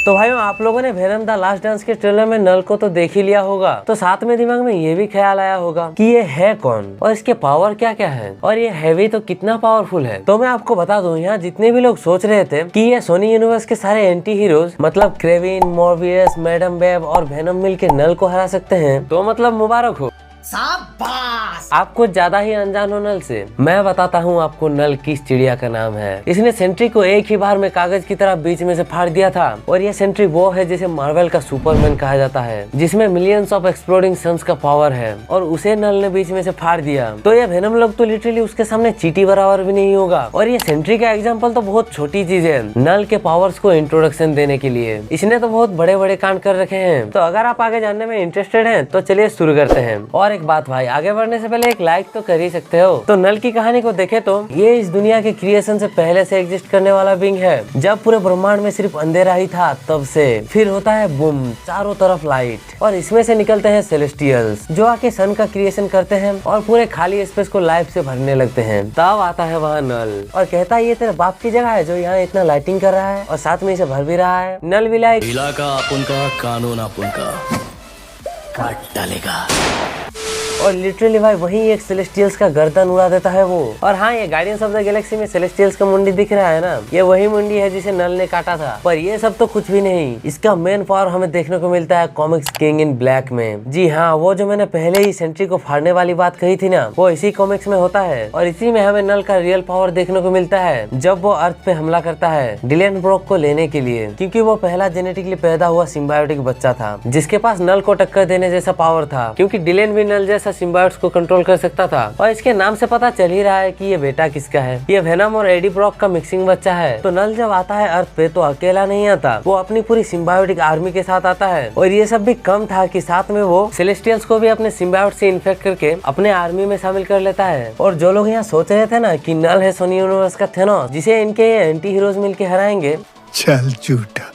तो भाइयों आप लोगों ने वेनम द लास्ट डांस के ट्रेलर में नल को तो देख ही लिया होगा, तो साथ में दिमाग में ये भी ख्याल आया होगा कि ये है कौन और इसके पावर क्या क्या है और ये हैवी तो कितना पावरफुल है। तो मैं आपको बता दूं, यहाँ जितने भी लोग सोच रहे थे कि ये सोनी यूनिवर्स के सारे एंटी हीरोज मतलब क्रेविन, मॉर्बियस, मैडम वेब और वेनम मिलके नल को हरा सकते हैं, तो मतलब मुबारक हो। आप कुछ ज्यादा ही अनजान हो नल से। मैं बताता हूँ आपको नल किस चिड़िया का नाम है। इसने सेंट्री को एक ही बार में कागज की तरह बीच में से फाड़ दिया था और ये सेंट्री वो है जिसे मार्वल का सुपरमैन कहा जाता है, जिसमें मिलियंस ऑफ एक्सप्लोडिंग सन्स का पावर है और उसे नल ने बीच में से फाड़ दिया। तो ये वेनम लोग तो लिटरली उसके सामने चींटी बराबर भी नहीं होगा। और ये सेंट्री का एग्जाम्पल तो बहुत छोटी चीज है नल के पावर्स को इंट्रोडक्शन देने के लिए। इसने तो बहुत बड़े बड़े कांड कर रखे हैं। तो अगर आप आगे जानने में इंटरेस्टेड हैं तो चलिए शुरू करते हैं। और एक बात भाई, आगे बढ़ने से पहले एक लाइक तो कर ही सकते हो। तो नल की कहानी को देखे तो ये इस दुनिया के क्रिएशन से पहले से एग्जिस्ट करने वाला बीइंग है। जब पूरे ब्रह्मांड में सिर्फ अंधेरा ही था तब से फिर होता है बूम, चारों तरफ लाइट और इसमें से निकलते हैं सेलेस्टियल्स जो आके सन का क्रिएशन करते हैं और पूरे खाली स्पेस को लाइफ से भरने लगते हैं। तब आता है वहाँ नल और कहता है ये तेरे बाप की जगह है जो यहाँ इतना लाइटिंग कर रहा है और साथ में इसे भर भी रहा है। नल विलाय इलाका अपन का, कानून अपन का, काट डालेगा। और लिटरली भाई वही एक सेलेस्टियल्स का गर्दन उड़ा देता है वो। और हाँ, ये गार्डियंस ऑफ द गैलेक्सी में सेलेस्टियल्स का मुंडी दिख रहा है ना, ये वही मुंडी है जिसे नल ने काटा था। पर ये सब तो कुछ भी नहीं, इसका मेन पावर हमें देखने को मिलता है कॉमिक्स किंग इन ब्लैक में। जी हाँ, वो जो मैंने पहले ही सेंट्री को फाड़ने वाली बात कही थी ना, वो इसी कॉमिक्स में होता है। और इसी में हमें नल का रियल पावर देखने को मिलता है जब वो अर्थ पे हमला करता है डिलेन ब्रॉक को लेने के लिए, क्योंकि वो पहला जेनेटिकली पैदा हुआ सिम्बायोटिक बच्चा था जिसके पास नल को टक्कर देने जैसा पावर था, क्योंकि डिलेन भी नल जैसा सिम्बायोट्स को कंट्रोल कर सकता था। और इसके नाम से पता चल ही रहा है कि ये बेटा किसका है। ये वेनम और एडी ब्रॉक का मिक्सिंग बच्चा है। तो नल जब आता है अर्थ पे तो अकेला नहीं आता, वो अपनी पूरी सिम्बायोटिक आर्मी के साथ आता है। और ये सब भी कम था कि साथ में वो सेलेस्टियल्स को भी अपने सिम्बायोट से इन्फेक्ट करके अपने आर्मी में शामिल कर लेता है। और जो लोग यहाँ सोच रहे थे ना कि नल है सोनी यूनिवर्स का थेनोस जिसे इनके एंटी हीरोज मिलके हराएंगे, चल झूठा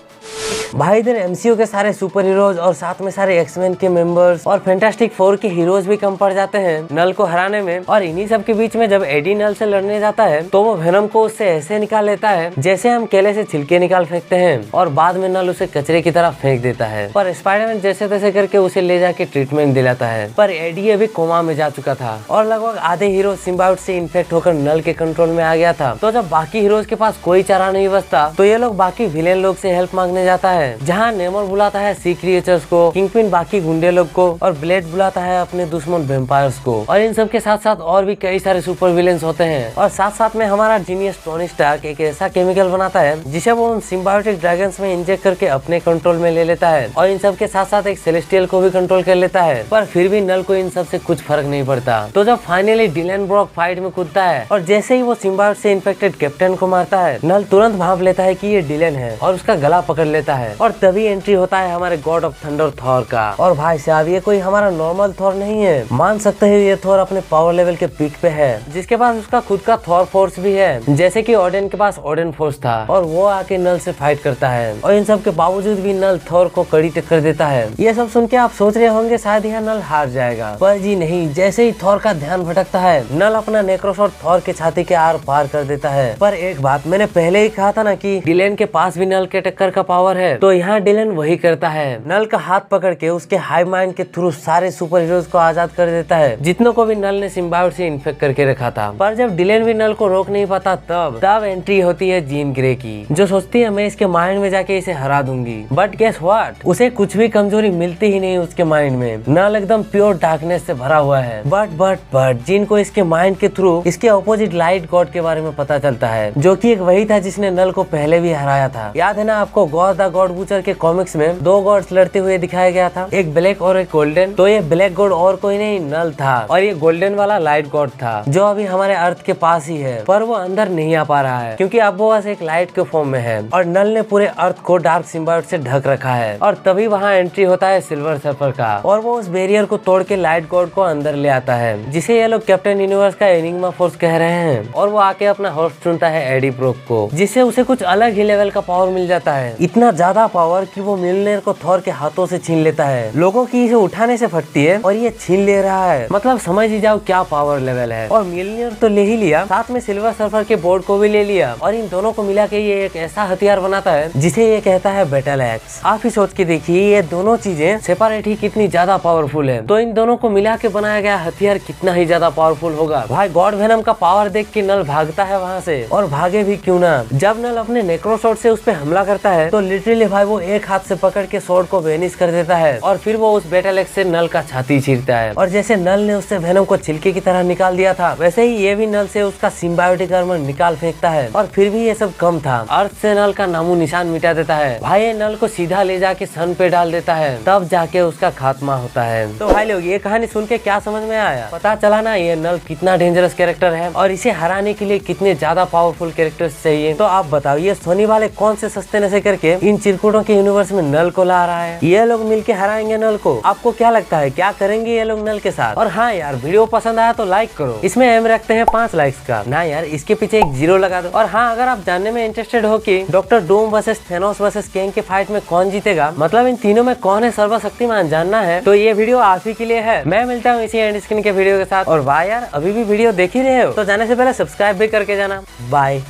भाई इधर एमसीयू के सारे सुपर हीरोज और साथ में सारे एक्समैन के मेंबर्स और फैंटास्टिक फोर के हीरोज भी कम पड़ जाते हैं नल को हराने में। और इन्हीं सब के बीच में जब एडी नल से लड़ने जाता है तो वो वेनम को उससे ऐसे निकाल लेता है जैसे हम केले से छिलके निकाल फेंकते हैं और बाद में नल उसे कचरे की तरह फेंक देता है। पर स्पाइडरमैन जैसे तैसे करके उसे ले जाके ट्रीटमेंट दिलाता है। पर एडी अभी कोमा में जा चुका था और लगभग आधे हीरो सिम्बायोट से इन्फेक्ट होकर नल के कंट्रोल में आ गया था। तो जब बाकी हीरोज के पास कोई चारा नहीं बचता तो ये लोग बाकी विलेन लोग से हेल्प मांगने जाता है, जहाँ नेमोर बुलाता है सी क्रिएचर्स को, किंगपिन बाकी गुंडे लोग को और ब्लेड बुलाता है अपने दुश्मन वेम्पायर्स को। और इन सब के साथ साथ और भी कई सारे सुपर विलेंस होते हैं। और साथ साथ में हमारा जीनियस टोनी स्टार्क एक ऐसा केमिकल बनाता है जिसे वो उन सिम्बायोटिक ड्रैगन्स में इंजेक्ट करके अपने कंट्रोल में ले लेता है और इन सब के साथ साथ एक सेलेस्टियल को भी कंट्रोल कर लेता है। पर फिर भी नल को इन सब से कुछ फर्क नहीं पड़ता। तो जब फाइनली डिलेन ब्रॉक फाइट में कूदता है और जैसे ही वो सिम्बायोट से इन्फेक्टेड कैप्टन को मारता है, नल तुरंत भांप लेता है कि ये डिलेन है और उसका गला पकड़ लेता है। और तभी एंट्री होता है हमारे गॉड ऑफ थंडर थॉर का। और भाई साहब ये कोई हमारा नॉर्मल थॉर नहीं है, मान सकते हैं ये थॉर अपने पावर लेवल के पीक पे है, जिसके पास उसका खुद का थॉर फोर्स भी है, जैसे कि ओडेन के पास ओडेन फोर्स था। और वो आके नल से फाइट करता है और इन सब के बावजूद भी नल थॉर को कड़ी टक्कर देता है। ये सब सुन के आप सोच रहे होंगे शायद यहाँ नल हार जाएगा, पर जी नहीं। जैसे ही थॉर का ध्यान भटकता है नल अपना नेक्रोशॉट थॉर के छाती के आर पार कर देता है। पर एक बात, मैंने पहले ही कहा था ना कि डिलेन के पास भी नल के टक्कर का पावर है, तो यहाँ डिलेन वही करता है, नल का हाथ पकड़ के उसके हाई माइंड के थ्रू सारे सुपर हीरोज को आजाद कर देता है जितनों को भी नल ने सिम्बायोट से इन्फेक्ट करके रखा था। पर जब डिलेन भी नल को रोक नहीं पाता तब एंट्री होती है जीन ग्रे की, जो सोचती है मैं इसके माइंड में जाके इसे हरा दूंगी। बट गेस व्हाट, उसे कुछ भी कमजोरी मिलती ही नहीं उसके माइंड में। नल एकदम प्योर डार्कनेस से भरा हुआ है। बट जीन को इसके माइंड के थ्रू इसके अपोजिट लाइट गॉड के बारे में पता चलता है, जो कि एक वही था जिसने नल को पहले भी हराया था। याद है ना आपको गॉड द गॉड बूचर के कॉमिक्स में दो गॉड्स लड़ते हुए दिखाया गया था, एक ब्लैक और एक गोल्डन। तो ये ब्लैक गॉड और कोई नहीं नल था और ये गोल्डन वाला लाइट गॉड था, जो अभी हमारे अर्थ के पास ही है। पर वो अंदर नहीं आ पा रहा है क्योंकि अब वो बस एक लाइट के फॉर्म में है और नल ने पूरे अर्थ को डार्क सिम्बायोट से ढक रखा है। और तभी वहाँ एंट्री होता है सिल्वर सर्फर का और वो उस बैरियर को तोड़ के लाइट गॉड को अंदर ले आता है, जिसे ये लोग कैप्टन यूनिवर्स का एनिग्मा फोर्स कह रहे हैं। और वो आके अपना हॉर्स चुनता है एडी ब्रॉक को, जिससे उसे कुछ अलग ही लेवल का पावर मिल जाता है। इतना ज्यादा ज्यादा पावर कि वो मिलनेयर को थॉर के हाथों से छीन लेता है। लोगों की इसे उठाने से फटती है और ये छीन ले रहा है। मतलब समझ ही जाओ क्या पावर लेवल है। और मिलनेयर तो ले ही लिया, साथ में सिल्वर सर्फर के बोर्ड को भी ले लिया और इन दोनों को मिला के ये एक ऐसा हथियार बनाता है जिसे ये कहता है बैटल एक्स। आप ही सोच के देखिए ये दोनों चीजें सेपरेट ही कितनी ज्यादा पावरफुल है, तो इन दोनों को मिला के बनाया गया हथियार कितना ही ज्यादा पावरफुल होगा। भाई गॉड वेनम का पावर देख के नल भागता है वहाँ से, और भागे भी क्यों ना। जब नल अपने नेक्रो स्वॉर्ड से उस पे हमला करता है तो लिटरली भाई वो एक हाथ से पकड़ के स्वॉर्ड को वेनिश कर देता है और फिर वो उस बैटल एक्स से नल का छाती चीरता है। और जैसे नल ने उससे वेनम को छिलके की तरह निकाल दिया था, वैसे ही ये भी नल से उसका सिम्बायोटिक आर्मर निकाल फेंकता है। और फिर भी ये सब कम था, अर्थ से नल का नामो निशान मिटा देता है। भाई ये नल को सीधा ले जाके सन पे डाल देता है, तब जाके उसका खात्मा होता है। तो भाई लोग ये कहानी सुन के क्या समझ में आया? पता चला ना ये नल कितना डेंजरस कैरेक्टर है और इसे हराने के लिए कितने ज्यादा पावरफुल कैरेक्टर्स चाहिए। तो आप बताओ ये सोनी वाले कौन से सस्ते नशे करके इन चिरकुटों के यूनिवर्स में नल को ला रहा है? ये लोग मिलके हराएंगे नल को? आपको क्या लगता है क्या करेंगे ये लोग नल के साथ? और हाँ यार वीडियो पसंद आया तो लाइक करो, इसमें एम रखते हैं 5 लाइक्स का ना यार, इसके पीछे एक 0 लगा दो। और हाँ अगर आप जानने में इंटरेस्टेड हो कि doctor Doom versus Thanos versus Kang के फाइट में कौन जीतेगा, मतलब इन तीनों में कौन है सर्वशक्तिमान जानना है, तो ये वीडियो आप ही के लिए है। मैं मिलता हूँ इसी एंड स्क्रीन के वीडियो के साथ। और वाह यार अभी भी वीडियो देख ही रहे हो तो जाने से पहले सब्सक्राइब भी करके जाना। बाय।